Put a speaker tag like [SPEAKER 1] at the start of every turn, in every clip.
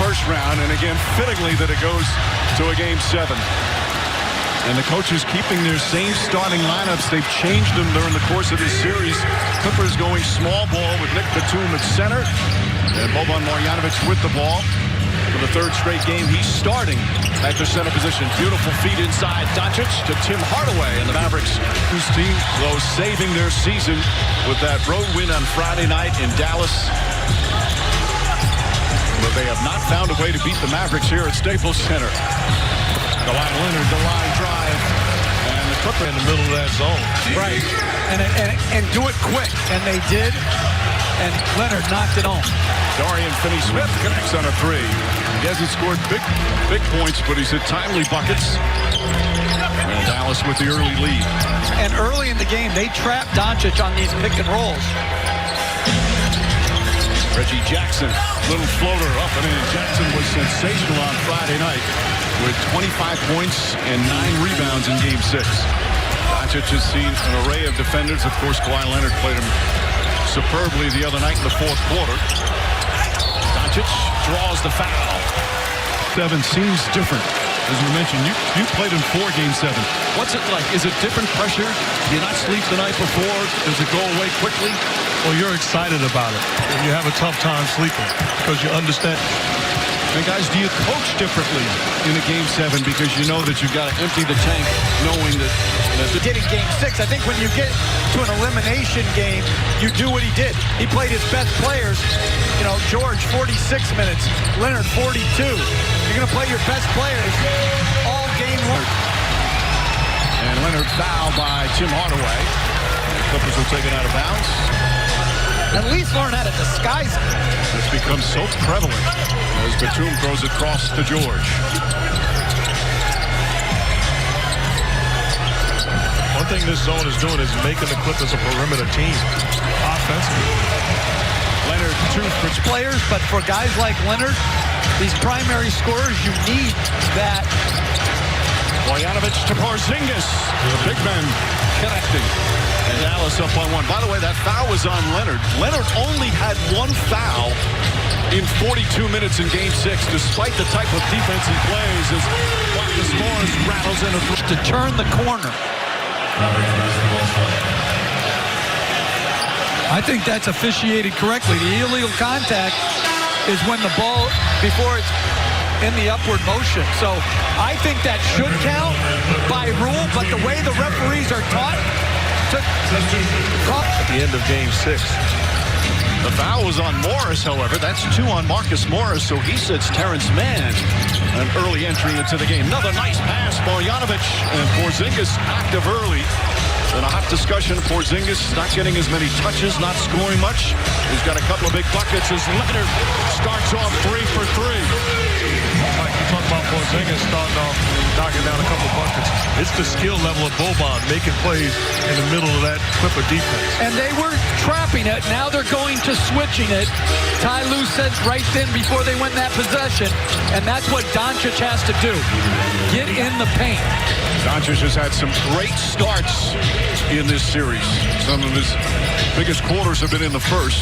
[SPEAKER 1] first round, and again, fittingly that it goes to a Game 7. And the coaches keeping their same starting lineups. They've changed them during the course of this series. Clippers going small ball with Nick Batum at center, and Boban Marjanovic with the ball. For the third straight game, he's starting at the center position. Beautiful feed inside. Doncic to Tim Hardaway, and the Mavericks, whose team, though, saving their season with that road win on Friday night in Dallas. But they have not found a way to beat the Mavericks here at Staples Center. Kawhi Leonard, the line drive, and the Clippers in the middle of that zone.
[SPEAKER 2] Right, and do it quick, and they did. And Leonard knocked it home.
[SPEAKER 1] Dorian Finney-Smith connects on a three. He hasn't scored big points, but he's hit timely buckets. And Dallas with the early lead.
[SPEAKER 2] And early in the game, they trapped Doncic on these pick and rolls.
[SPEAKER 1] Reggie Jackson, little floater up and in. Jackson was sensational on Friday night with 25 points and 9 rebounds in Game 6. Doncic has seen an array of defenders. Of course, Kawhi Leonard played him superbly the other night in the fourth quarter. Doncic draws the foul. 7 seems different. As we mentioned, you played in 4 Game 7. What's it like? Is it different pressure? Do you not sleep the night before? Does it go away quickly?
[SPEAKER 3] Well, you're excited about it, and you have a tough time sleeping because you understand.
[SPEAKER 1] And guys, do you coach differently in a Game 7 because you know that you've got to empty the tank, knowing that
[SPEAKER 2] he did in Game 6. I think when you get to an elimination game, you do what he did. He played his best players. You know, George 46 minutes, Leonard 42. You're going to play your best players all game long.
[SPEAKER 1] And Leonard fouled by Tim Hardaway. The Clippers will take it out of bounds.
[SPEAKER 2] At least learn how to disguise it.
[SPEAKER 1] It's become so prevalent as Batum throws it across to George.
[SPEAKER 3] One thing this zone is doing is making the Clippers a perimeter team offensively.
[SPEAKER 2] Leonard, 2 for players, but for guys like Leonard, these primary scorers, you need that.
[SPEAKER 1] Marjanovic to Porzingis. The big men connecting. And Dallas up on 1. By the way, that foul was on Leonard. Leonard only had 1 foul in 42 minutes in Game 6, despite the type of defense he plays, as Marcus Morris rattles in
[SPEAKER 2] to turn the corner. I think that's officiated correctly. The illegal contact is when the ball, before it's in the upward motion. So I think that should count by rule, but the way the referees are taught
[SPEAKER 3] at the end of Game 6.
[SPEAKER 1] The foul was on Morris, however. That's 2 on Marcus Morris, so he sits Terrence Mann. An early entry into the game. Another nice pass, Marjanovic, and Porzingis active early. In a hot discussion, Porzingis not getting as many touches, not scoring much. He's got a couple of big buckets as Leonard starts off 3 for 3.
[SPEAKER 3] Mike, you talk about Porzingis starting off, knocking down a couple of buckets. It's the skill level of Boban making plays in the middle of that Clipper defense.
[SPEAKER 2] And they were trapping it. Now they're going to switching it. Ty Lue said right then before they win that possession, and that's what Doncic has to do. Get in the paint.
[SPEAKER 1] Doncic has had some great starts in this series. Some of his biggest quarters have been in the first.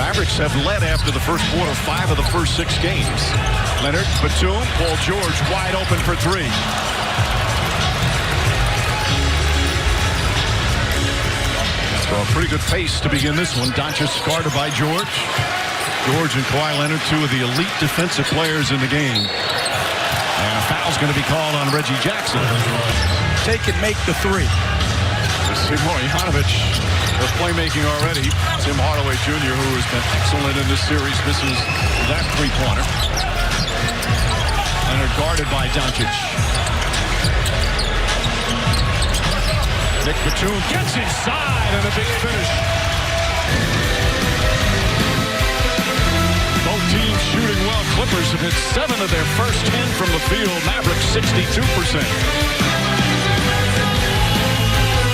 [SPEAKER 1] Mavericks have led after the first quarter 5 of the first 6 games. Leonard, Batum, Paul George wide open for 3. So a pretty good pace to begin this one. Doncic guarded by George. George and Kawhi Leonard, 2 of the elite defensive players in the game. And a foul's going to be called on Reggie Jackson.
[SPEAKER 2] Take and make the 3.
[SPEAKER 1] Marjanovic, the playmaking already. Tim Hardaway Jr., who has been excellent in this series, misses that 3-pointer. Leonard guarded by Doncic. Nick Batum gets inside and a big finish. Both teams shooting well. Clippers have hit 7 of their first 10 from the field. Mavericks 62%.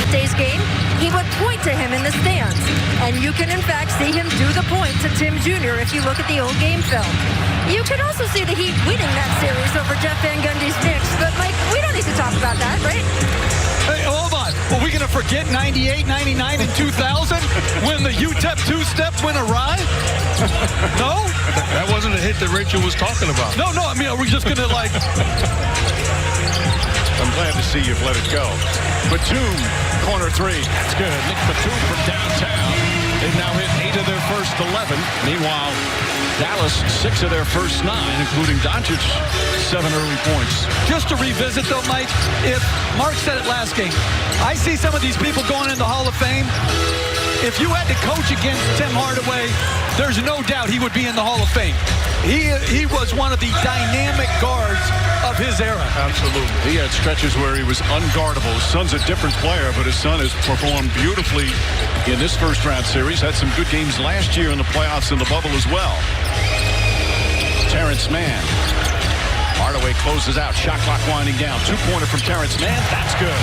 [SPEAKER 4] Today's game, he would point to him in the stands. And you can, in fact, see him do the point to Tim Jr. if you look at the old game film. You can also see the Heat winning that series over Jeff Van Gundy's Knicks. But, Mike, we don't need to talk about that, right?
[SPEAKER 2] Hey, hold on. Were we going to forget 98, 99, and 2000 when the UTEP two-step went awry? No?
[SPEAKER 3] That wasn't a hit that Rachel was talking about.
[SPEAKER 2] No, I mean, are we just going to like...
[SPEAKER 1] I'm glad to see you've let it go. Batum, corner three. That's good. Nick Batum from downtown. They've now hit 8 of their first 11. Meanwhile, Dallas 6 of their first 9, including Doncic 7 early points.
[SPEAKER 2] Just to revisit, though, Mike, if Mark said it last game, I see some of these people going in the Hall of Fame. If you had to coach against Tim Hardaway, there's no doubt he would be in the Hall of Fame. He was one of the dynamic guards of his era.
[SPEAKER 3] Absolutely.
[SPEAKER 1] He had stretches where he was unguardable. His son's a different player, but his son has performed beautifully in this first-round series. Had some good games last year in the playoffs in the bubble as well. Terrence Mann. Hardaway closes out. Shot clock winding down. Two-pointer from Terrence Mann. That's good.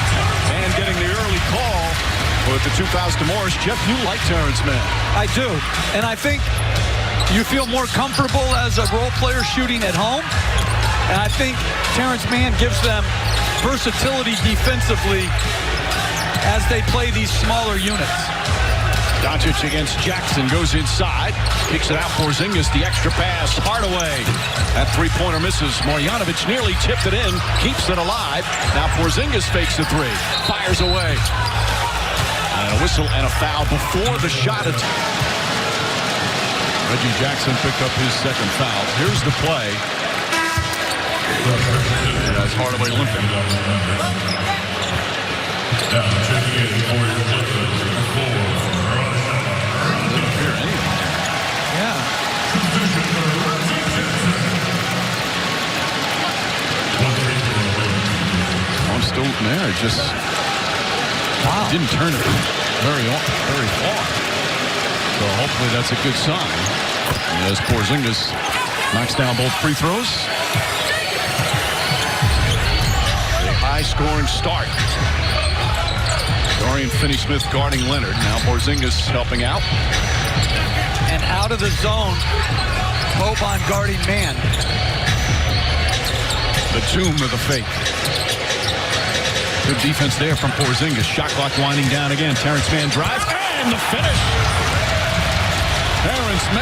[SPEAKER 1] Mann getting the early call with the 2 fouls to Morris. Jeff, you like Terrence Mann.
[SPEAKER 2] I do. And I think you feel more comfortable as a role player shooting at home. And I think Terrence Mann gives them versatility defensively as they play these smaller units.
[SPEAKER 1] Doncic against Jackson, goes inside, kicks it out for Porzingis, the extra pass, Hardaway. That three-pointer misses. Marjanovic nearly tipped it in, keeps it alive. Now Porzingis fakes the three, fires away. And a whistle and a foul before the shot. Reggie Jackson picked up his second foul. Here's the play. As Hardaway limping.
[SPEAKER 2] Yeah.
[SPEAKER 1] I'm still there. Just didn't turn it very far. So hopefully that's a good sign. As Porzingis knocks down both free throws. A high-scoring start. Dorian Finney-Smith guarding Leonard. Now Porzingis helping out.
[SPEAKER 2] And out of the zone, Boban guarding Mann.
[SPEAKER 1] The tomb of the fake. Good defense there from Porzingis. Shot clock winding down again. Terrence Mann drives and the finish. Terrence Mann.